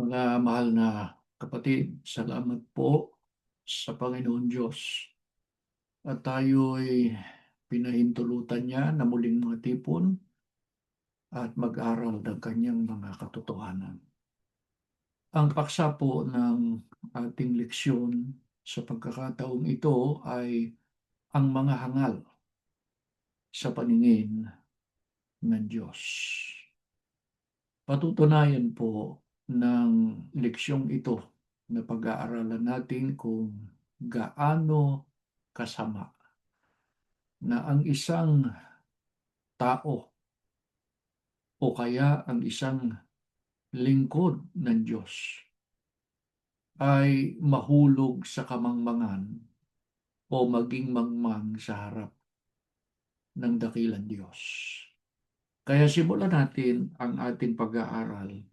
Mga mahal na kapatid, salamat po sa Panginoon Diyos at tayo'y pinahintulutan niya na muling matipon at mag-aral ng kanyang mga katotohanan. Ang paksa po ng ating leksyon sa pagkakataong ito ay ang mga hangal sa paningin ng Diyos. Patutunayan po ng leksyong ito na pag-aaralan natin kung gaano kasama na ang isang tao o kaya ang isang lingkod ng Diyos ay mahulog sa kamangmangan o maging mangmang sa harap ng dakilang Diyos. Kaya simulan natin ang ating pag-aaral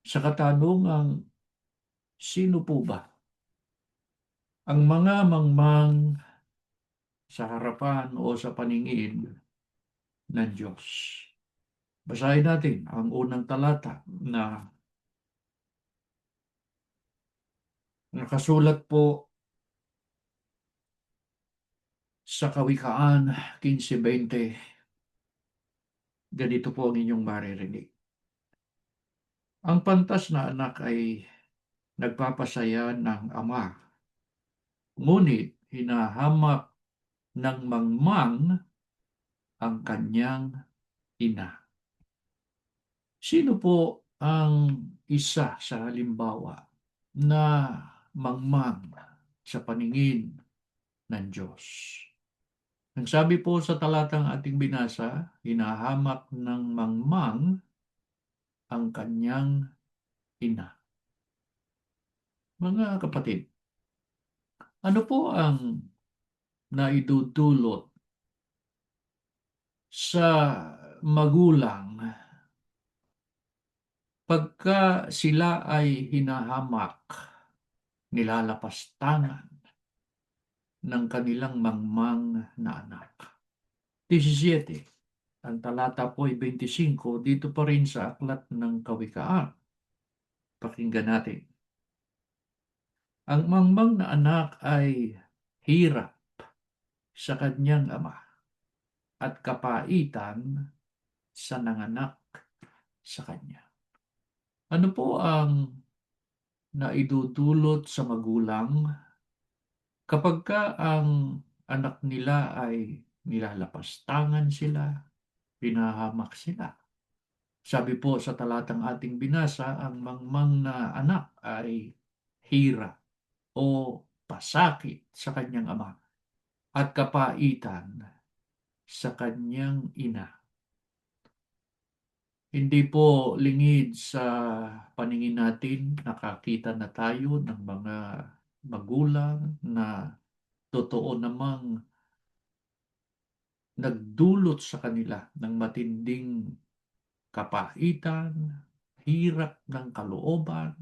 sa katanungang sino po ba ang mga mangmang sa harapan o sa paningin ng Diyos. Basahin natin ang unang talata na nakasulat po sa Kawikaan 15:20. Ganito po ang inyong maririnig. Ang pantas na anak ay nagpapasaya ng ama, ngunit hinahamak ng mangmang ang kanyang ina. Sino po ang isa sa halimbawa na mangmang sa paningin ng Diyos? Ang sabi po sa talatang ating binasa, hinahamak ng mangmang ang kanyang ina. Mga kapatid, ano po ang naidudulot sa magulang pagka sila ay hinahamak, nilalapastangan ng kanilang mangmang na anak? 17. Ang talata po ay 25, dito pa rin sa aklat ng Kawikaan. Pakinggan natin. Ang mangmang na anak ay hirap sa kanyang ama at kapaitan sa nanganak sa kanya. Ano po ang naidudulot sa magulang kapagka ang anak nila ay nilalapastangan sila, hinahamak sila? Sabi po sa talatang ating binasa, ang mangmang na anak ay hirap o pasakit sa kanyang ama at kapaitan sa kanyang ina. Hindi po lingid sa paningin natin, nakakita na tayo ng mga magulang na totoo namang nagdulot sa kanila ng matinding kapaitan, hirap ng kalooban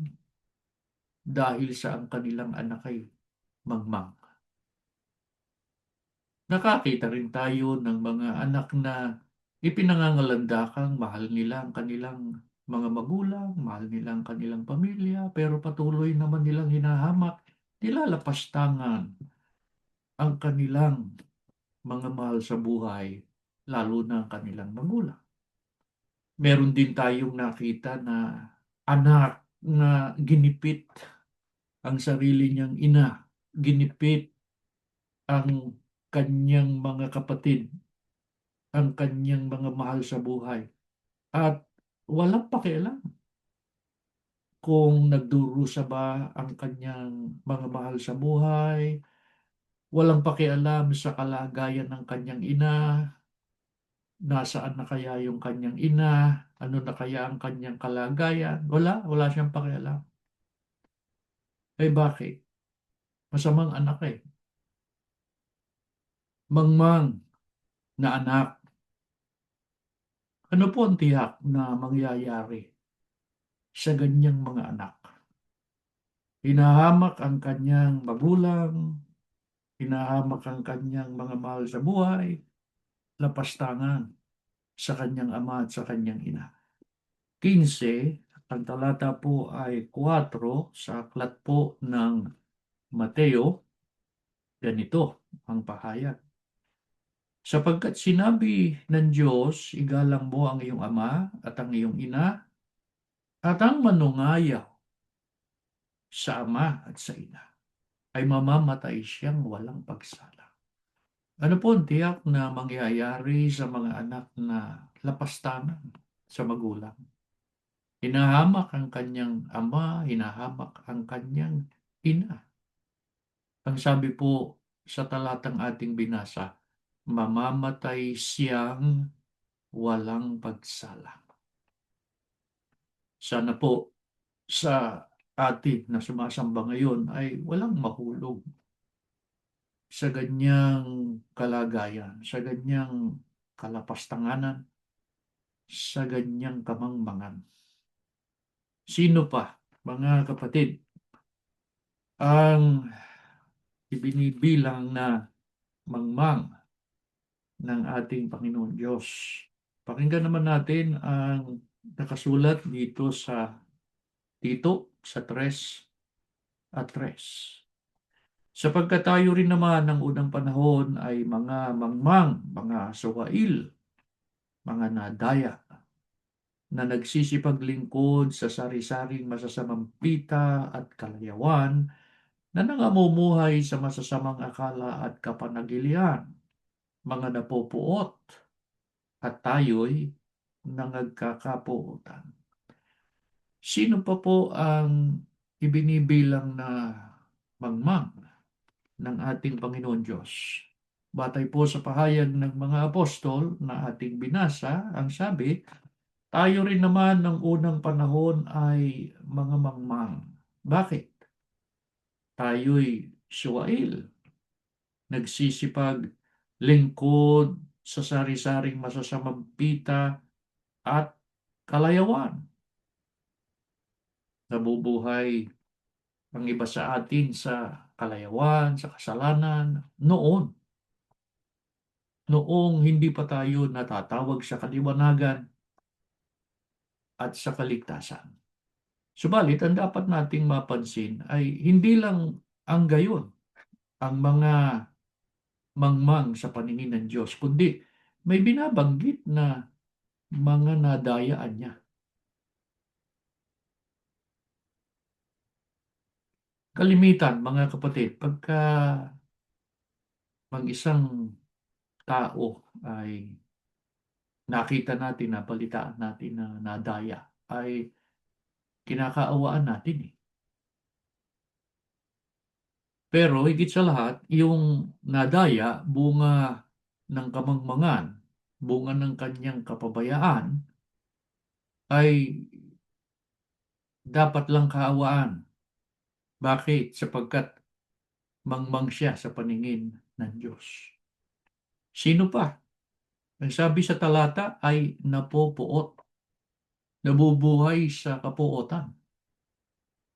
dahil sa ang kanilang anak ay mangmang. Nakakita rin tayo ng mga anak na ipinangangalandakang mahal nila ang kanilang mga magulang, mahal nila ang kanilang pamilya, pero patuloy naman nilang hinahamak, nilalapastangan ang kanilang mga mahal sa buhay, lalo na ang kanilang magulang. Meron din tayong nakita na anak na ginipit ang sarili niyang ina, ginipit ang kanyang mga kapatid, ang kanyang mga mahal sa buhay, at walang pakialam kung nagdurusa ba ang kanyang mga mahal sa buhay, walang pakialam sa kalagayan ng kanyang ina, nasaan na kaya yung kanyang ina, ano na kaya ang kanyang kalagayan, wala siyang pakialam. Eh bakit? Masamang anak eh. Mangmang na anak. Ano po ang tiyak na mangyayari sa ganyang mga anak? Hinahamak ang kanyang magulang, hinahamak ang kanyang mga mahal sa buhay, lapastangan sa kanyang ama at sa kanyang ina. 15, Ang talata po ay 4 sa aklat po ng Mateo, ganito ang pahayag. Sapagkat sinabi ng Diyos, igalang mo ang iyong ama at ang iyong ina, at ang manungayaw sa ama at sa ina ay mamamatay siyang walang pagsala. Ano po ang tiyak na mangyayari sa mga anak na lapastanan sa magulang? Hinahamak ang kanyang ama, hinahamak ang kanyang ina. Ang sabi po sa talatang ating binasa, mamamatay siyang walang pagsala. Sana po sa atin na sumasamba ngayon ay walang mahulog sa ganyang kalagayan, sa ganyang kalapastanganan, sa ganyang kamangmangan. Sino pa, mga kapatid, ang ibinibilang na mangmang ng ating Panginoon Diyos? Pakinggan naman natin ang nakasulat dito sa Tito sa 3:3. Sapagkat tayo rin naman ng unang panahon ay mga mangmang, mga suwail, mga nadaya, na nagsisipaglingkod sa sari-saring masasamang pita at kalayawan na nangamumuhay sa masasamang akala at kapanagilian, mga napopuot, at tayo'y nangagkakapuotan. Sino pa po ang ibinibilang na mangmang ng ating Panginoon Diyos? Batay po sa pahayag ng mga apostol na ating binasa, ang sabi, tayo rin naman ng unang panahon ay mga mangmang. Bakit? Tayo'y suwail, nagsisipag lingkod sa sari-saring masasamang pita at kalayawan. Nabubuhay ang iba sa atin sa kalayawan, sa kasalanan, noong hindi pa tayo natatawag sa kaliwanagan at sa kaligtasan. Subalit, ang dapat nating mapansin ay hindi lang ang gayon ang mga mangmang sa paningin ng Diyos, kundi may binabanggit na mga nadayaan niya. Kalimitan, mga kapatid, pagka mag-isang tao ay nakita natin, nabalitaan natin na nadaya, ay kinakaawaan natin eh. Pero higit sa lahat, yung nadaya, bunga ng kamangmangan, bunga ng kanyang kapabayaan, ay dapat lang kaawaan. Bakit? Sapagkat mangmang siya sa paningin ng Diyos. Sino pa? Ang sabi sa talata ay napopuot, nabubuhay sa kapuotan.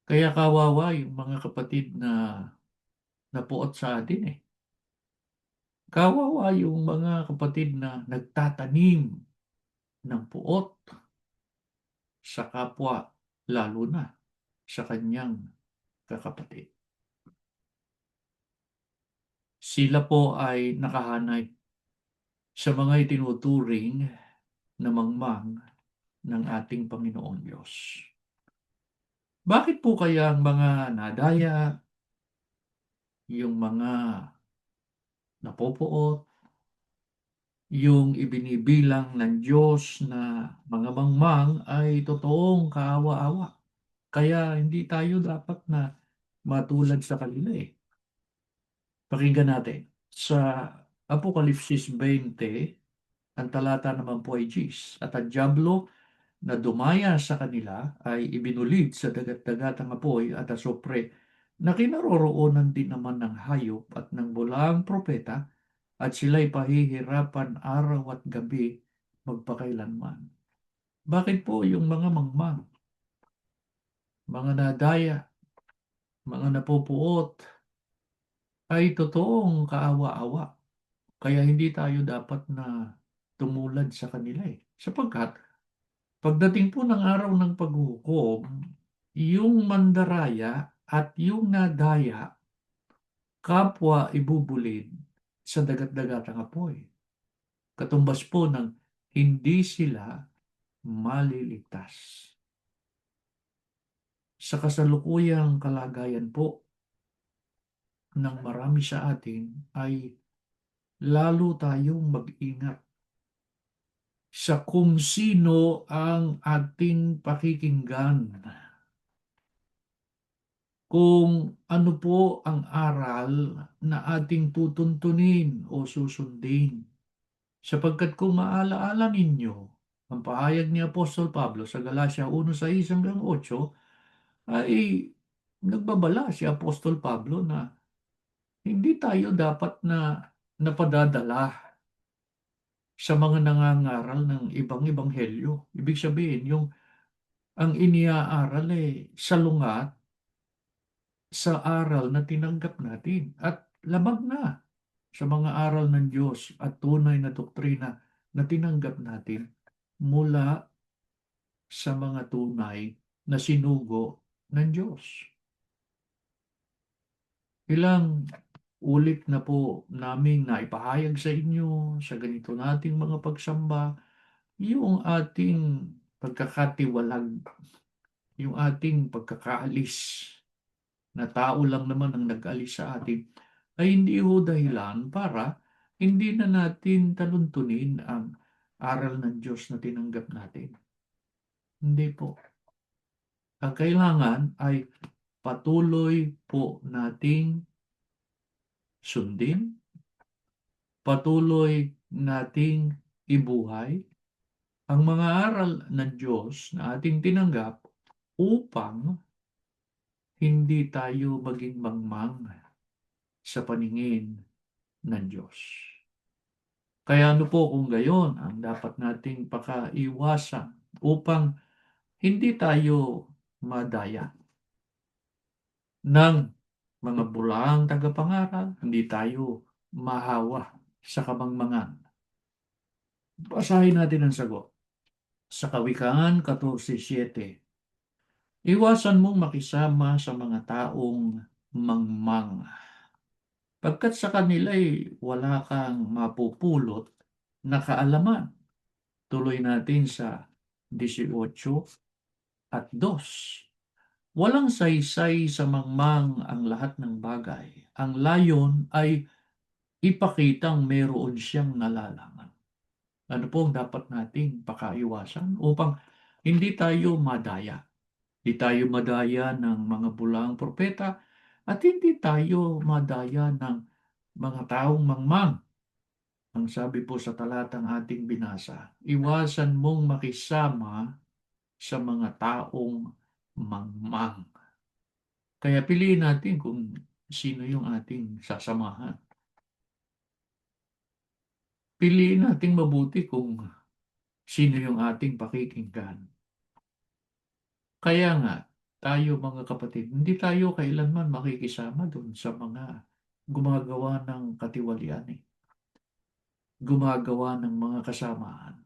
Kaya kawawa yung mga kapatid na napuot sa atin eh. Kawawa yung mga kapatid na nagtatanim ng puot sa kapwa, lalo na sa kanyang kakapatid. Sila po ay nakahanay sa mga itinuturing na mangmang ng ating Panginoong Diyos. Bakit po kaya ang mga nadaya, yung mga napopoot, yung ibinibilang ng Diyos na mga mangmang ay totoong kaawa-awa? Kaya hindi tayo dapat na matulad sa kanila eh. Pakinggan natin. Sa Apokalipsis 20, ang talata naman po ay 10. At ang dyablo na dumaya sa kanila ay ibinulid sa dagat-dagatang apoy at asopre na kinaroroonan din naman ng hayop at ng bulaang propeta at sila'y pahihirapan araw at gabi magpakailanman. Bakit po yung mga mangmang, mga nadaya, mga napupuot ay totoong kaawa-awa? Kaya hindi tayo dapat na tumulad sa kanila eh. Sapagkat Pagdating po ng araw ng paghukom, yung mandaraya at yung nadaya, kapwa ibubulid sa dagat-dagatang apoy. Katumbas po ng hindi sila maliligtas. Sa kasalukuyang kalagayan po ng marami sa atin ay lalo tayong mag-ingat sa kung sino ang ating pakikinggan. Kung ano po ang aral na ating tutuntunin o susundin. Sapagkat kung maalaala ninyo, ang pahayag ni Apostol Pablo sa Galacia 1:6-8 ay nagbabala si Apostol Pablo na hindi tayo dapat na napadadala sa mga nangangaral ng ibang ebanghelyo. Ibig sabihin, yung ang iniaaral ay salungat sa aral na tinanggap natin at labag na sa mga aral ng Diyos at tunay na doktrina na tinanggap natin mula sa mga tunay na sinugo ng Diyos. Ilang ulit na po naming naipahayag sa inyo sa ganito nating mga pagsamba yung ating pagkakatiwalag, yung ating pagkakaalis na tao lang naman ang nag-alis sa atin ay hindi ho dahilan para hindi na natin taluntunin ang aral ng Diyos na tinanggap natin. Hindi po. Ang kailangan ay patuloy po nating sundin, patuloy nating ibuhay ang mga aral ng Diyos na ating tinanggap upang hindi tayo maging mangmang sa paningin ng Diyos. Kaya ano po kung gayon ang dapat nating pakaiwasan upang hindi tayo madaya ng mga bulaang tagapangaral, hindi tayo mahawa sa kamangmangan. Basahin natin ang sagot. Sa Kawikaan 14:7, iwasan mong makisama sa mga taong mangmang, pagkat sa kanila'y wala kang mapupulot na kaalaman. Tuloy natin sa 18:2. Walang saysay sa mangmang ang lahat ng bagay. Ang layon ay ipakitang meron siyang nalalaman. Ano po ang dapat nating pakaiwasan upang hindi tayo madaya? Hindi tayo madaya ng mga bulaang propeta at hindi tayo madaya ng mga taong mangmang. Ang sabi po sa talatang ating binasa, iwasan mong makisama sa mga taong mangmang. Kaya piliin natin kung sino yung ating sasamahan. Piliin natin mabuti kung sino yung ating pakikinggan. Kaya nga, tayo mga kapatid, hindi tayo kailanman makikisama dun sa mga gumagawa ng katiwalian gumagawa ng mga kasamaan.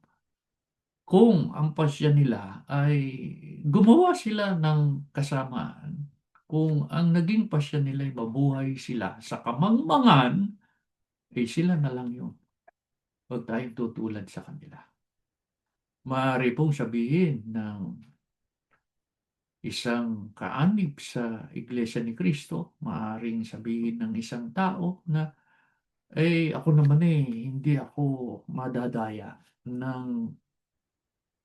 Kung ang pasya nila ay gumawa sila ng kasamaan, kung ang naging pasya nila ay mabuhay sila sa kamangmangan, eh sila na lang yun. Huwag tayong tutulad sa kanila. Maaari pong sabihin ng isang kaanib sa Iglesia ni Cristo, maaaring sabihin ng isang tao na, ako naman hindi ako madadaya ng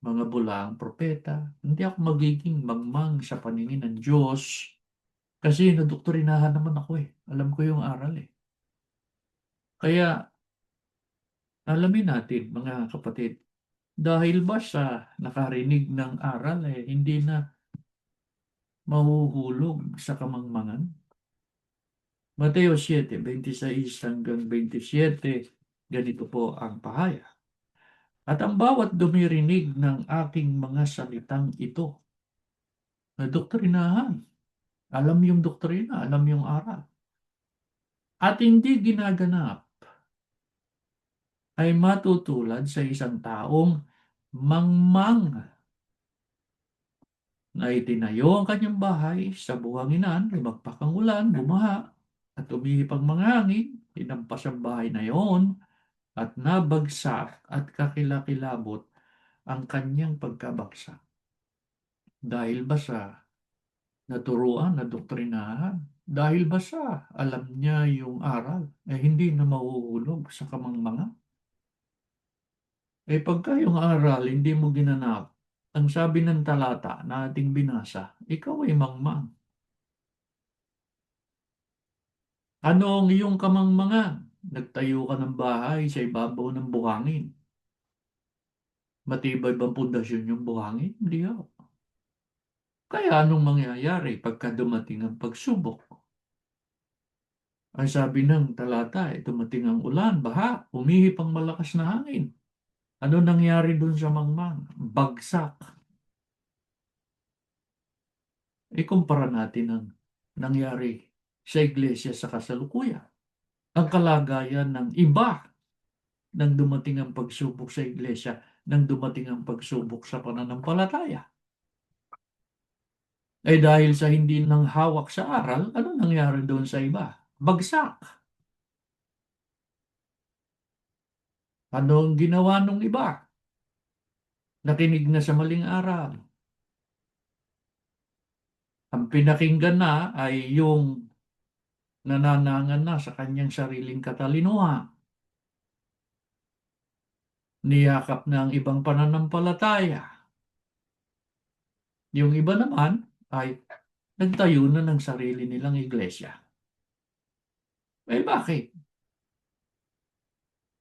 mga bulaang propeta. Hindi ako magiging mangmang sa paningin ng Diyos kasi nadoktrinahan naman ako Alam ko yung aral Kaya alamin natin mga kapatid, dahil ba sa nakarinig ng aral hindi na mahuhulog sa kamangmangan? Mateo 7:26-27, ganito po ang pahayag. At ang bawat dumirinig ng aking mga salitang ito, na doktrinahan, alam yung doktrina, alam yung aral, at hindi ginaganap, ay matutulad sa isang taong mangmang na itinayo ang kanyang bahay sa buhanginan, lumagpak ang ulan, bumaha, at umihip ang mga hangin, hinampas ang bahay na iyon, at nabagsak at kakilakilabot ang kanyang pagkabagsak. Dahil ba sa naturuan, nadoktrinahan? Dahil ba sa alam niya yung aral, hindi na mahuhulog sa kamangmanga? Pagka yung aral hindi mo ginanap, ang sabi ng talata na ating binasa, ikaw ay mangmang. Ano ang iyong kamangmangan? Nagtayo ka ng bahay sa ibabaw ng buhangin. Matibay bang pundasyon yung buhangin? Hindi ho. Kaya anong mangyayari pagka dumating ang pagsubok? Ang sabi ng talata, dumating ang ulan, baha, umihip ang malakas na hangin. Ano nangyari dun sa mangmang? Bagsak. Ikumpara natin ang nangyari sa iglesia sa kasalukuyan. Ang kalagayan ng iba nang dumating ang pagsubok sa iglesia, nang dumating ang pagsubok sa pananampalataya. Dahil sa hindi nang hawak sa aral, ano nangyari doon sa iba? Bagsak. Ano ang ginawa nung iba? Nakinig na sa maling aral. Ang pinakinggan na ay yung nananangan na sa kanyang sariling katalinuhan. Niyakap na ang ibang pananampalataya. Yung iba naman ay nagtayo na ng sarili nilang iglesia. Bakit?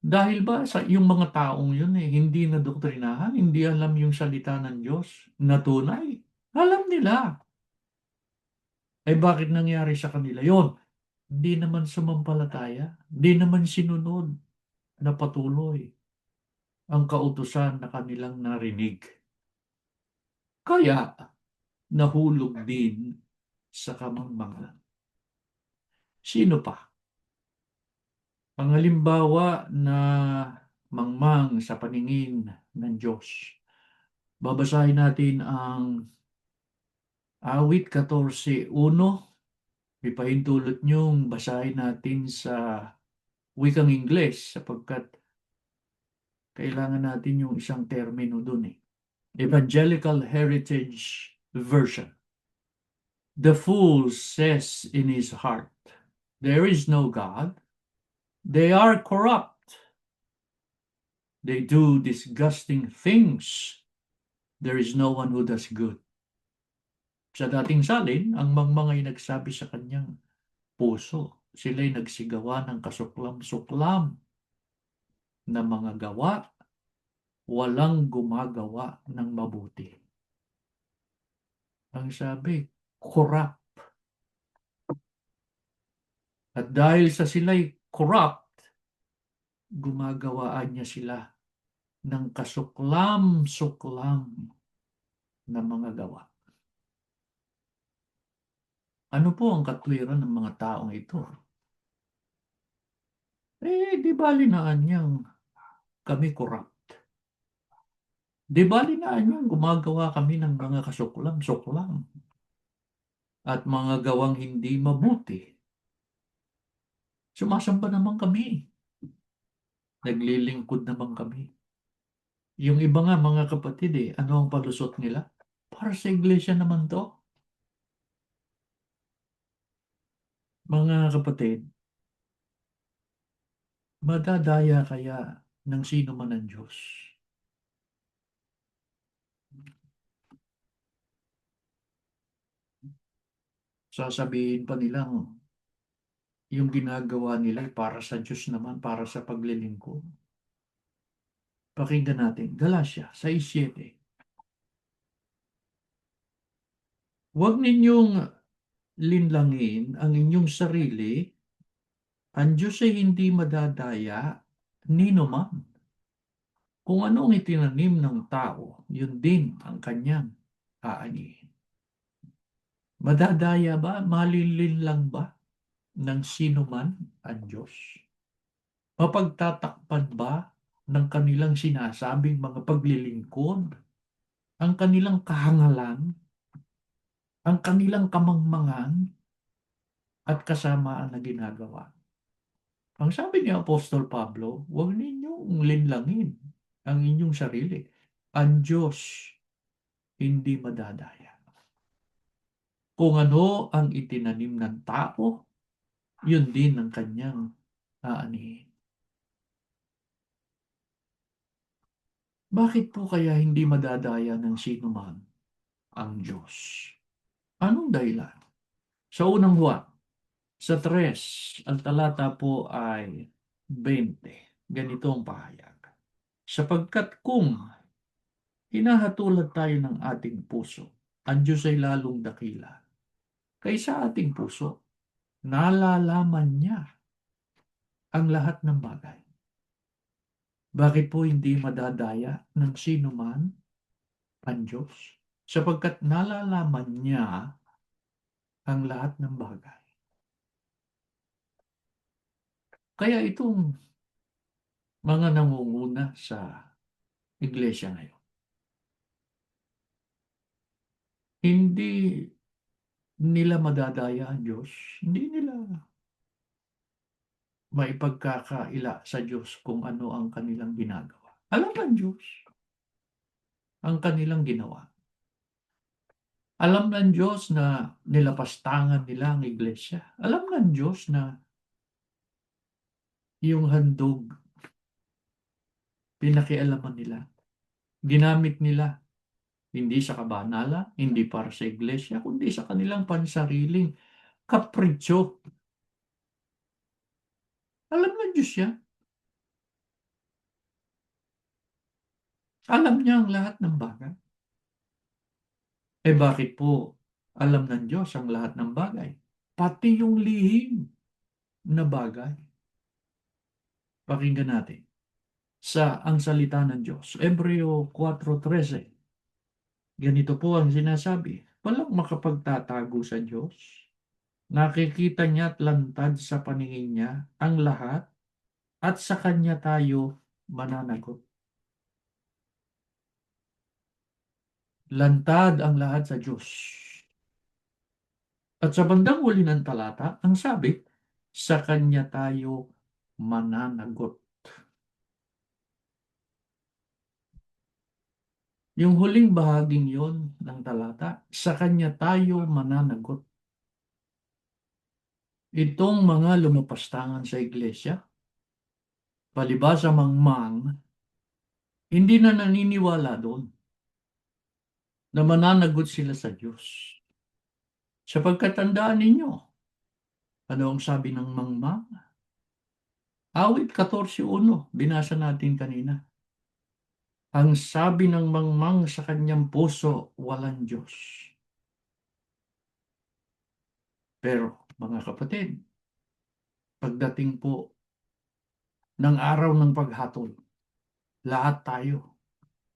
Dahil ba sa yung mga taong yun hindi nadoktrinahan, hindi alam yung salita ng Diyos na tunay? Alam nila. Bakit nangyari sa kanila yon? Hindi naman sumampalataya, hindi naman sinunod na patuloy ang kautusan na kanilang narinig. Kaya nahulog din sa kamangmangan. Sino pa? Ang halimbawa na mangmang sa paningin ng Diyos. Babasahin natin ang Awit 14:1. Ipahintulot niyong basahin natin sa wikang Ingles sapagkat kailangan natin yung isang termino dun Evangelical Heritage Version. The fool says in his heart, there is no God. They are corrupt. They do disgusting things. There is no one who does good. Sa dating salin, ang mangmangay nagsabi sa kanyang puso. Sila'y nagsigawa ng kasuklam-suklam na mga gawa, walang gumagawa ng mabuti. Ang sabi, corrupt. At dahil sa sila'y corrupt, gumagawaan niya sila ng kasuklam-suklam na mga gawa. Ano po ang katwiran ng mga taong ito? Di balinaan niyang kami corrupt. Di balinaan niyang gumagawa kami ng mga kasuklam-suklam at mga gawang hindi mabuti. Sumasamba naman kami. Naglilingkod naman kami. Yung iba nga mga kapatid ano ang palusot nila? Para sa iglesia naman to. Mga kapatid, madadaya kaya ng sino man ng Diyos? Sasabihin pa nilang yung ginagawa nila para sa Diyos naman, para sa paglilingkod. Pakinggan natin, Galatia 6:7. Huwag ninyong linlangin ang inyong sarili, ang Diyos ay hindi madadaya nino man. Kung anong itinanim ng tao, yun din ang kanyang aanihin. Madadaya ba? Malilin lang ba ng sino man ang Diyos? Mapagtatakpan ba ng kanilang sinasabing mga paglilingkod ang kanilang kahangalan ang kanilang kamangmangan at kasamaan na ginagawa. Ang sabi ni Apostol Pablo, huwag ninyong linlangin ang inyong sarili. Ang Diyos hindi madadaya. Kung ano ang itinanim ng tao, yun din ang kanyang aanihin. Bakit po kaya hindi madadaya ng sino man ang Diyos? Anong dahilan? Sa unang Juan, sa 3, ang talata po ay 20. Ganito ang pahayag. Sapagkat kung hinahatulad tayo ng ating puso, ang Diyos ay lalong dakila kaysa ating puso. Nalalaman niya ang lahat ng bagay. Bakit po hindi madadaya ng sino man ang Diyos? Sapagkat nalalaman niya ang lahat ng bagay. Kaya itong mga nangunguna sa iglesia ngayon, hindi nila madadaya ang Diyos, hindi nila maipagkakaila sa Diyos kung ano ang kanilang ginagawa. Alam ng Diyos ang kanilang ginawa. Alam ng Diyos na nilapastangan nila ang iglesia. Alam ng Diyos na yung handog, pinakialaman nila. Ginamit nila hindi sa kabanalan, hindi para sa iglesia, kundi sa kanilang pansariling kapritsyo. Alam ng Diyos yan. Alam niya ang lahat ng bagay. Bakit po alam ng Diyos ang lahat ng bagay? Pati yung lihim na bagay. Pakinggan natin. Sa ang salita ng Diyos. Hebreo 4:13. Ganito po ang sinasabi. Walang makapagtatago sa Diyos. Nakikita niya at lantad sa paningin niya ang lahat at sa Kanya tayo mananagot. Lantad ang lahat sa Diyos. At sa bandang huli ng talata, ang sabi, sa Kanya tayo mananagot. Yung huling bahaging yon ng talata, sa Kanya tayo mananagot. Itong mga lumapastangan sa iglesia, palibasa mangmang, hindi na naniniwala doon na mananagot sila sa Diyos. Sapagkat tandaan ninyo, ano ang sabi ng mangmang? Awit 14:1, binasa natin kanina. Ang sabi ng mangmang sa kanyang puso, walang Diyos. Pero, mga kapatid, pagdating po ng araw ng paghatol, lahat tayo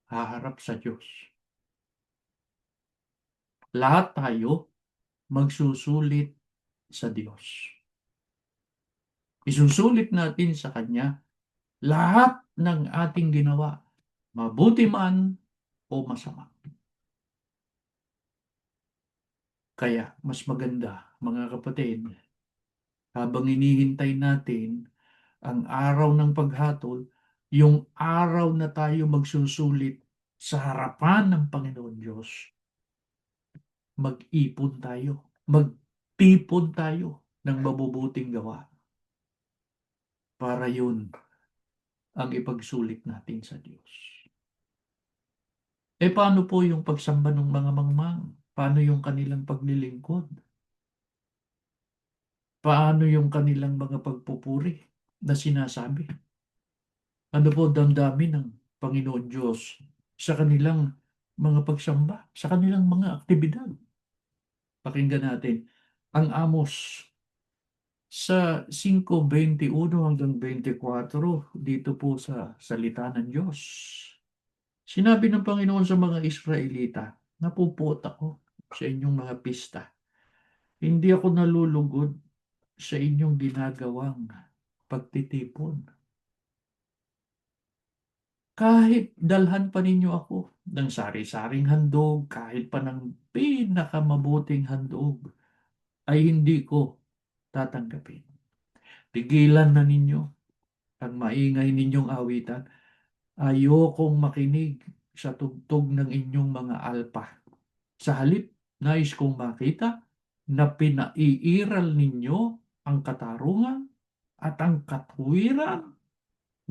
haharap sa Diyos. Lahat tayo magsusulit sa Diyos. Isusulit natin sa Kanya lahat ng ating ginawa, mabuti man o masama. Kaya mas maganda, mga kapatid, habang hinihintay natin ang araw ng paghatol, yung araw na tayo magsusulit sa harapan ng Panginoon Diyos, mag-ipon tayo, magtipon tayo ng mabubuting gawa para yun ang ipagsulit natin sa Diyos. Paano po yung pagsamba ng mga mangmang? Paano yung kanilang paglilingkod? Paano yung kanilang mga pagpupuri na sinasabi? Ano po damdamin ng Panginoon Diyos sa kanilang mga pagsamba, sa kanilang mga aktibidad? Pakinggan natin ang Amos sa 5:21 hanggang 24 dito po sa salita ng Diyos. Sinabi ng Panginoon sa mga Israelita, napupot ako sa inyong mga pista. Hindi ako nalulugod sa inyong ginagawang pagtitipon. 'Di ba? Sa 5:21 hanggang 24, ganito po ang sinabi ng Diyos. Sinabi ng Panginoon sa mga Israelita, napupot ako sa inyong mga pista. Hindi ako nalulugod sa inyong ginagawang pagtitipon. 'Di ba? Sa 5:21 hanggang 24, ganito po ang sinabi ng Diyos. Kahit dalhan pa ninyo ako ng sari-saring handog, kahit pa ng pinakamabuting handog, ay hindi ko tatanggapin. Tigilan na ninyo ang maingay ninyong awitan. Ayokong makinig sa tugtog ng inyong mga alpa. Sa halip, nais kong makita na pinaiiral ninyo ang katarungan at ang katwiran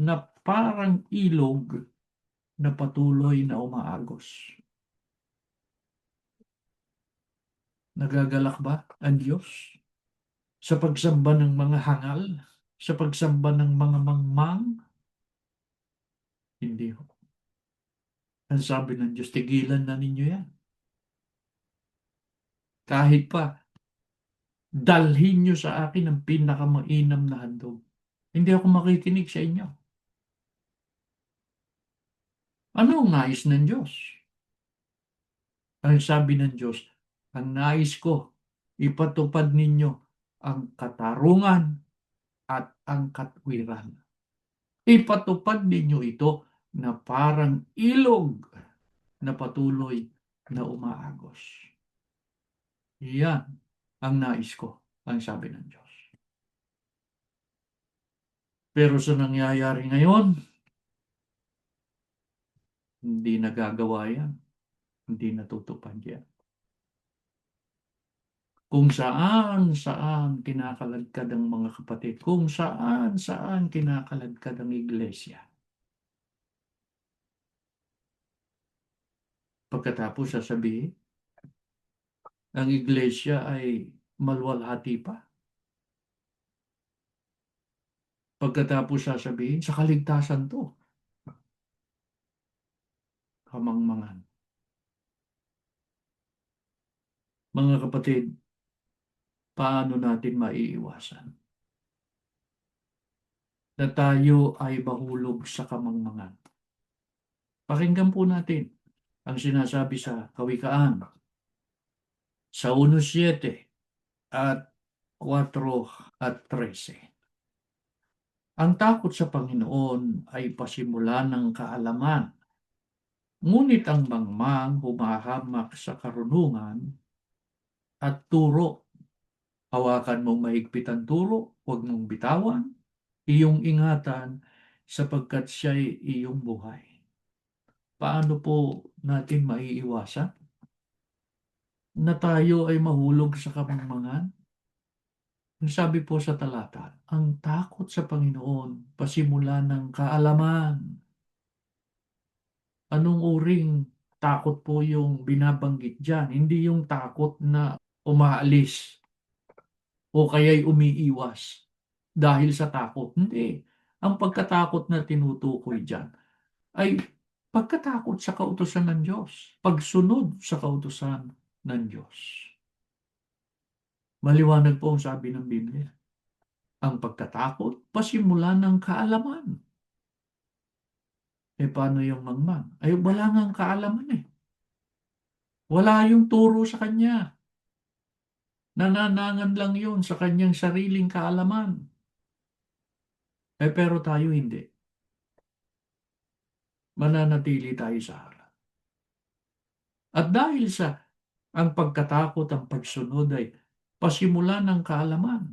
na parang ilog na patuloy na umaagos. Nagagalak ba ang Diyos sa pagsamba ng mga hangal, sa pagsamba ng mga mangmang? Hindi ho. Ang sabi ng Diyos, tigilan na ninyo yan. Kahit pa, dalhin nyo sa akin ang pinakamainam na handog. Hindi ako makikinig sa inyo. Ano ang nais ng Diyos? Ang sabi ng Diyos, ang nais ko, ipatupad ninyo ang katarungan at ang katwiran. Ipatupad ninyo ito na parang ilog na patuloy na umaagos. Iyan ang nais ko, ang sabi ng Diyos. Pero sa nangyayari ngayon, hindi nagagawa yan. Hindi natutupad yan. Kung saan-saan kinakaladkad ang mga kapatid, kung saan-saan kinakaladkad ang iglesia. Pagkatapos sasabihin, ang iglesia ay malwalhati pa. Pagkatapos sasabihin, sa kaligtasan to. Kamangmangan. Mga kapatid, paano natin maiiwasan na tayo ay mahulog sa kamangmangan? Pakinggan po natin ang sinasabi sa Kawikaan sa 1:7 at 4:13. Ang takot sa Panginoon ay pasimula ng kaalaman, ngunit ang mangmang humahamak sa karunungan at turo. Hawakan mong mahigpit ang turo, huwag mong bitawan, iyong ingatan sapagkat siya'y iyong buhay. Paano po natin maiiwasan na tayo ay mahulog sa kamangmangan? Ang sabi po sa talata, ang takot sa Panginoon pasimula ng kaalaman. Anong uring takot po yung binabanggit dyan? Hindi yung takot na umaalis o kaya'y umiiwas dahil sa takot. Hindi. Ang pagkatakot na tinutukoy dyan ay pagkatakot sa kautusan ng Diyos, pagsunod sa kautusan ng Diyos. Maliwanag po ang sabi ng Biblia. Ang pagkatakot, pasimula ng kaalaman. Paano yung mangmang? Ay, wala nga kaalaman eh. Wala yung turo sa kanya. Nananangan lang yun sa kanyang sariling kaalaman. Pero tayo hindi. Mananatili tayo sa harap. At dahil sa ang pagkatakot, ang pagsunod ay pasimula ng kaalaman.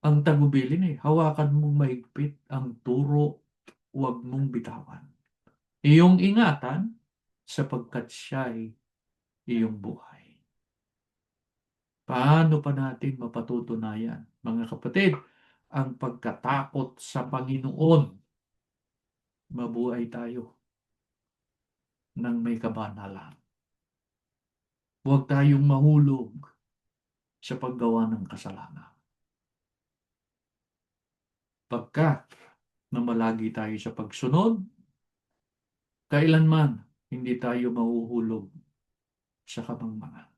Ang tagubilin eh, hawakan mong mahigpit ang turo, huwag mong bitawan. Iyong ingatan sapagkat siya'y iyong buhay. Paano pa natin mapatutunayan, mga kapatid, ang pagkatakot sa Panginoon? Mabuhay tayo ng may kabanalan. Huwag tayong mahulog sa paggawa ng kasalanan. Pagka namalagi tayo sa pagsunod, kailanman hindi tayo mahuhulog sa kamangmangan.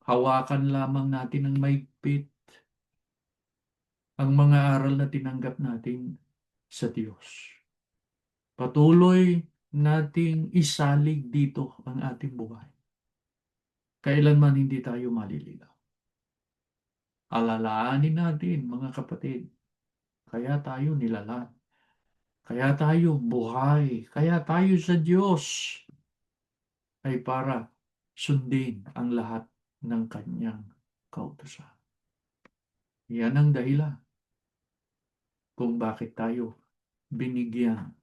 Hawakan lamang natin ng maigpit ang mga aral na tinanggap natin sa Diyos. Patuloy nating isalig dito ang ating buhay. Kailanman hindi tayo maliligaw. Alalahanin natin, mga kapatid, Kaya tayo nilalang. Kaya tayo buhay. Kaya tayo sa Diyos ay para sundin ang lahat ng kanyang kautusan. Yan ang dahilan kung bakit tayo binigyan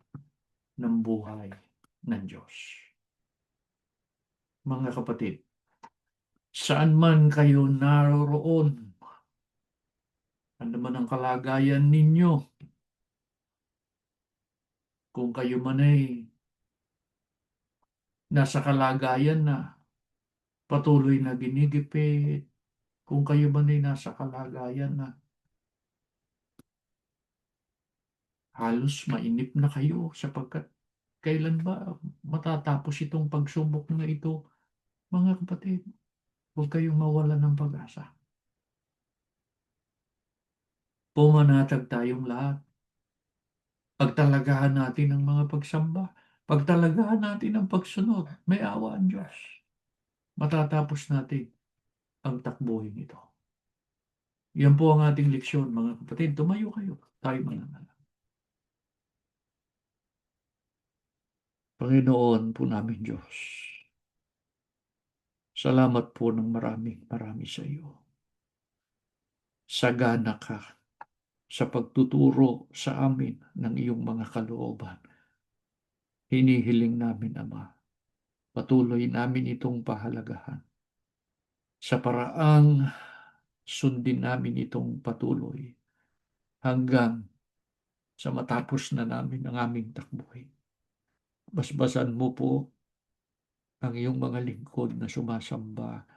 ng buhay ng Diyos. Mga kapatid, saan man kayo naroon, ano man ang kalagayan ninyo, kung kayo man ay nasa kalagayan na patuloy na ginigipit, kung kayo man ay nasa kalagayan na halos mainip na kayo sapagkat kailan ba matatapos itong pagsubok na ito, mga kapatid, huwag kayong mawala ng pag-asa. Pumanatag tayong lahat. Pagtalagahan natin ang mga pagsamba. Pagtalagahan natin ang pagsunod. May awa ang Diyos. Matatapos natin ang takbuhin ito. Yan po ang ating leksyon, mga kapatid. Tumayo kayo. Tayo mananalangin. Panginoon po namin Diyos, salamat po ng maraming marami sa iyo. Sagana ka sa pagtuturo sa amin ng iyong mga kalooban. Hinihiling namin, Ama, patuloy namin itong pahalagahan sa paraang sundin namin itong patuloy hanggang sa matapos na namin ang aming takbuhin. Basbasan mo po ang iyong mga lingkod na sumasamba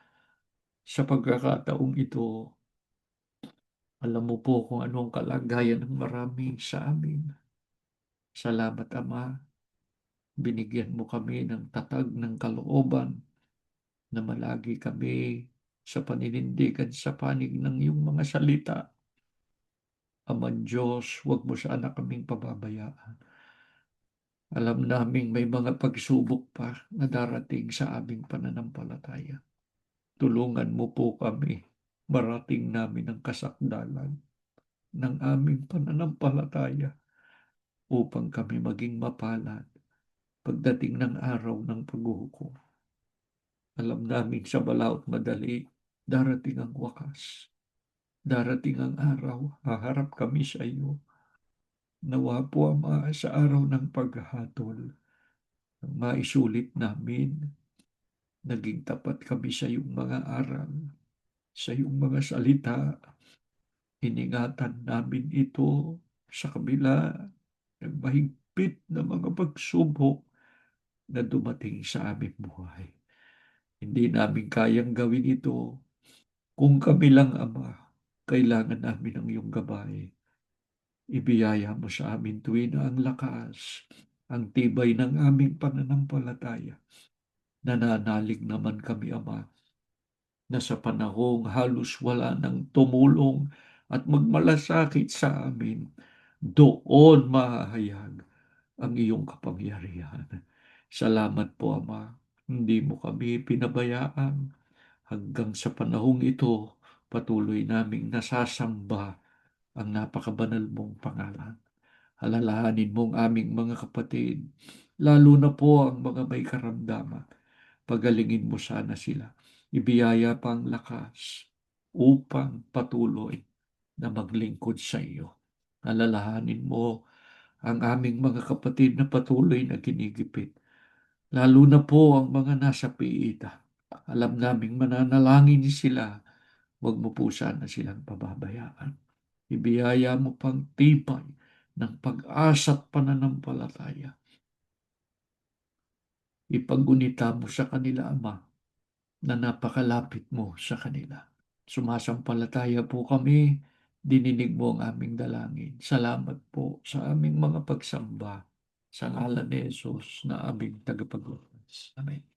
sa pagkakataong ito. Alam mo po kung ano ang kalagayan ng marami sa amin. Salamat, Ama. Binigyan mo kami ng tatag ng kalooban na malagi kami sa paninindigan sa panig ng iyong mga salita. Aman Diyos, huwag mo sana kaming pababayaan. Alam naming may mga pagsubok pa na darating sa aming pananampalataya. Tulungan mo po kami marating namin ang kasakdalan ng aming pananampalataya upang kami maging mapalad pagdating ng araw ng paghuhukom. Alam namin sa balaod madali, darating ang wakas. Darating ang araw, haharap kami sa iyo. Nawa po, Ama, sa araw ng paghahatol, maisulit namin, naging tapat kami sa iyong mga aral, sa iyong mga salita. Iningatan namin ito sa kabila ng mahigpit na mga pagsubok na dumating sa aming buhay. Hindi namin kayang gawin ito kung kami lang, Ama. Kailangan namin ang iyong gabay. Ibiyaya mo sa amin tuwin na ang lakas, ang tibay ng aming pananampalataya. Nananalig naman kami, Ama, na sa panahong halos wala nang tumulong at magmalasakit sa amin, doon mahahayag ang iyong kapangyarihan. Salamat po, Ama. Hindi mo kami pinabayaan hanggang sa panahong ito. Patuloy naming nasasamba ang napakabanal mong pangalan. Alalahanin mo ang aming mga kapatid, lalo na po ang mga may karamdaman. Pagalingin mo sana sila. Ibiyaya pa ang lakas upang patuloy na maglingkod sa iyo. Alalahanin mo ang aming mga kapatid na patuloy na ginigipit, lalo na po ang mga nasa piita. Alam naming mananalangin sila, huwag mo po sana silang pababayaan. Ibiyaya mo pang tibay ng pag-asa at pananampalataya. Ipagunita mo sa kanila, Ama, na napakalapit mo sa kanila. Sumasampalataya po kami, dininig mo ang aming dalangin. Salamat po sa aming mga pagsamba. Sa ngalan ni Jesus na aming tagapagligtas. Amen.